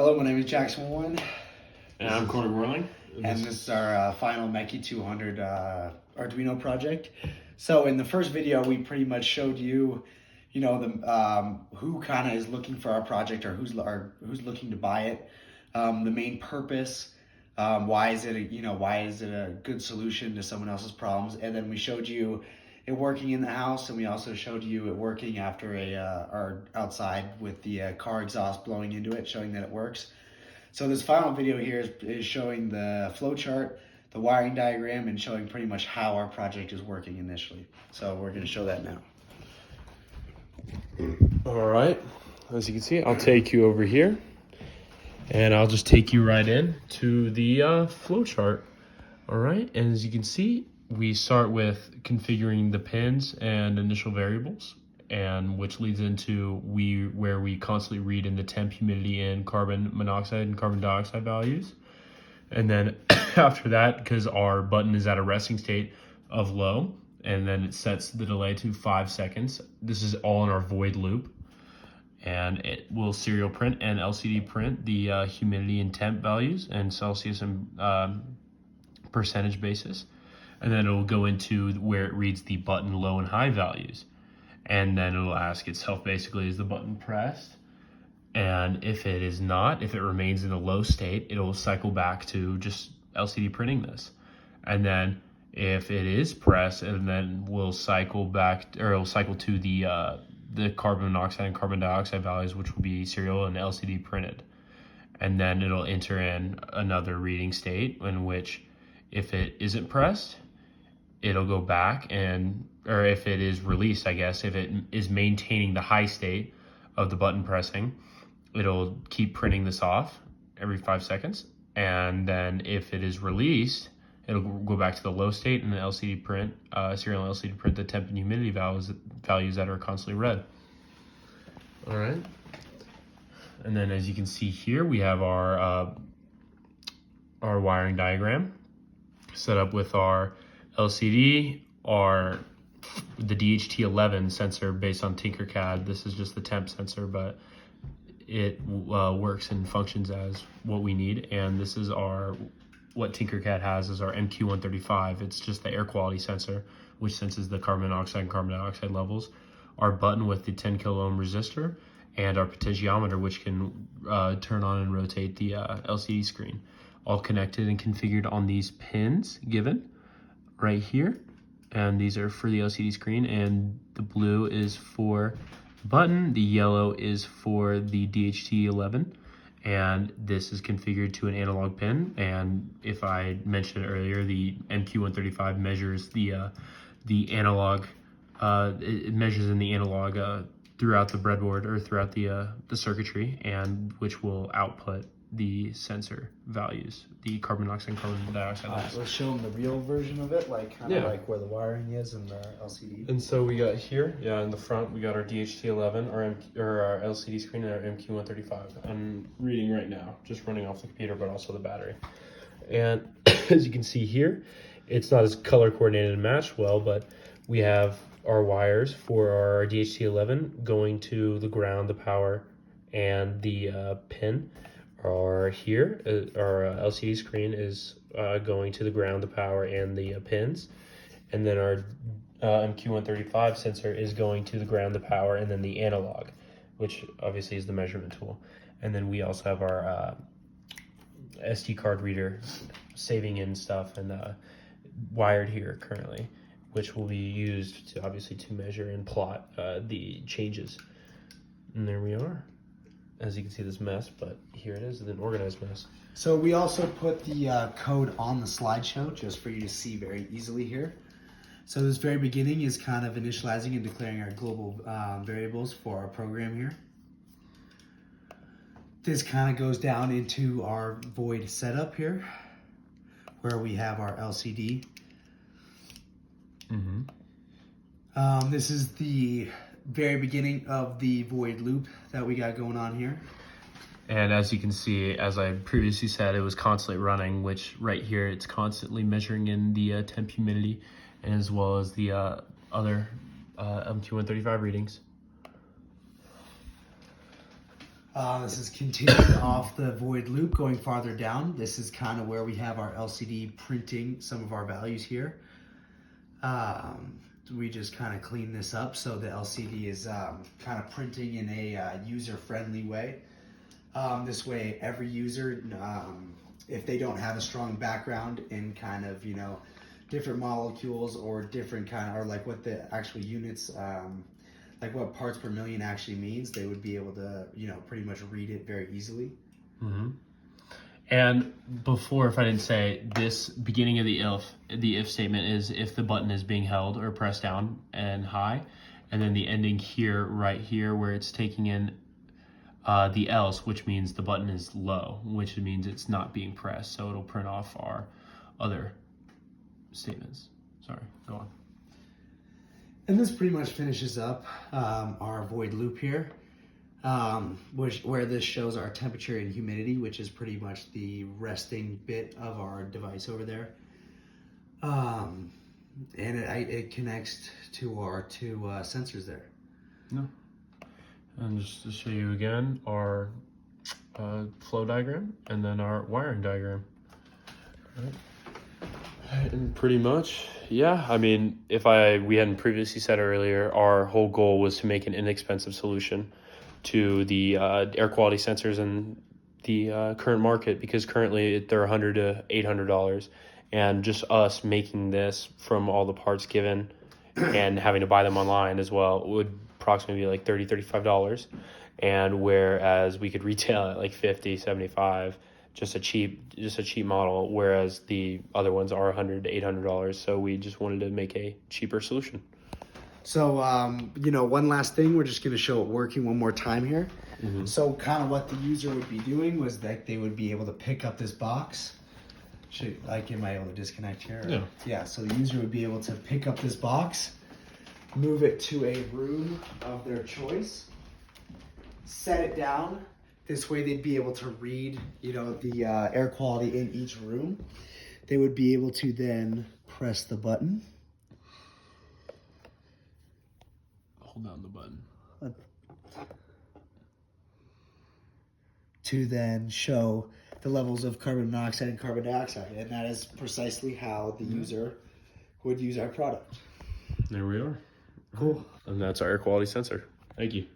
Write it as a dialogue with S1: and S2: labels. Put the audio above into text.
S1: Hello, my name is Jackson Warren.
S2: And I'm Corey Whirling.
S1: And this is our final MEGN 200 Arduino project. So in the first video, we pretty much showed you, the who kind of is looking for our project or who's looking to buy it, the main purpose, why is it a good solution to someone else's problems, and then we showed you it working in the house, and we also showed you it working after or outside with the car exhaust blowing into it, showing that it works. So this final video here is showing the flowchart, the wiring diagram, and showing pretty much how our project is working initially. So we're going to show that now.
S2: All right, as you can see, I'll take you over here and I'll just take you right in to the flowchart. All right, and as you can see, we start with configuring the pins and initial variables, and which leads into where we constantly read in the temp, humidity, and carbon monoxide and carbon dioxide values. And then after that, because our button is at a resting state of low, and then it sets the delay to 5 seconds. This is all in our void loop, and it will serial print and LCD print the humidity and temp values and Celsius and percentage basis. And then it'll go into where it reads the button low and high values. And then it'll ask itself basically, is the button pressed? And if it is not, if it remains in a low state, it'll cycle back to just LCD printing this. And then if it is pressed, and then we'll cycle back, or it'll cycle to the carbon monoxide and carbon dioxide values, which will be serial and LCD printed. And then it'll enter in another reading state in which, if it isn't pressed, it'll go back or if it is released, I guess, if it is maintaining the high state of the button pressing, it'll keep printing this off every 5 seconds. And then if it is released, it'll go back to the low state and the LCD print, serial and LCD print the temp and humidity values that are constantly read. All right. And then as you can see here, we have our wiring diagram set up with our LCD, the DHT11 sensor based on Tinkercad. This is just the temp sensor, but it works and functions as what we need. And this is what Tinkercad has is our MQ135. It's just the air quality sensor, which senses the carbon monoxide and carbon dioxide levels. Our button with the 10 kilo ohm resistor, and our potentiometer, which can turn on and rotate the LCD screen. All connected and configured on these pins given right here. And these are for the LCD screen, and the blue is for the button, the yellow is for the DHT11, and this is configured to an analog pin. And if I mentioned earlier, the MQ135 measures the analog, it measures in the analog throughout the breadboard or throughout the circuitry, and which will output the sensor values, the carbon monoxide and carbon dioxide values.
S1: Let's show them the real version of it, like kind of like where the wiring is in the LCD.
S2: And so we got here, in the front, we got our DHT11, our LCD screen, and our MQ135. I'm reading right now, just running off the computer, but also the battery. And as you can see here, it's not as color coordinated and matched well, but we have our wires for our DHT11 going to the ground, the power, and the pin. Our LCD screen is going to the ground, the power, and the pins. And then our MQ135 sensor is going to the ground, the power, and then the analog, which obviously is the measurement tool. And then we also have our SD card reader saving in stuff and wired here currently, which will be used to measure and plot the changes. And there we are. As you can see, this mess, but here it is, an organized mess.
S1: So we also put the code on the slideshow just for you to see very easily here. So this very beginning is kind of initializing and declaring our global variables for our program here. This kind of goes down into our void setup here, where we have our LCD. This is the very beginning of the void loop that we got going on here.
S2: And as you can see, as I previously said, it was constantly running, which right here, it's constantly measuring in the temp humidity, and as well as the other MQ135 readings.
S1: This is continuing off the void loop, going farther down. This is kind of where we have our LCD printing some of our values here. We just kind of clean this up so the LCD is kind of printing in a user-friendly way. This way, every user, if they don't have a strong background in kind of, you know, different molecules or different kind of, or like what the actual units, like what parts per million actually means, they would be able to, you know, pretty much read it very easily.
S2: Mm-hmm. And before, if I didn't say, this beginning of the if statement is if the button is being held or pressed down and high, and then the ending here, right here, where it's taking in the else, which means the button is low, which means it's not being pressed. So it'll print off our other statements. Sorry, go on.
S1: And this pretty much finishes up our void loop here, where this shows our temperature and humidity, which is pretty much the resting bit of our device over there. And it connects to our two sensors there.
S2: No. And just to show you again, our flow diagram and then our wiring diagram. All right. And pretty much, yeah, I mean, we hadn't previously said earlier, our whole goal was to make an inexpensive solution to the air quality sensors in the current market, because currently they're $100 to $800, and just us making this from all the parts given and having to buy them online as well would approximately be like $30, $35, and whereas we could retail at like $50, $75, just a cheap model, whereas the other ones are $100 to $800. So we just wanted to make a cheaper solution.
S1: So, you know, one last thing, we're just going to show it working one more time here.
S2: Mm-hmm.
S1: So kind of what the user would be doing was that they would be able to pick up this box. Am I able to disconnect here?
S2: Yeah.
S1: Yeah, so the user would be able to pick up this box, move it to a room of their choice, set it down. This way they'd be able to read, you know, the air quality in each room. They would be able to then press the button.
S2: Hold down the button.
S1: To then show the levels of carbon monoxide and carbon dioxide. And that is precisely how the user would use our product.
S2: There we are.
S1: Cool.
S2: And that's our air quality sensor. Thank you.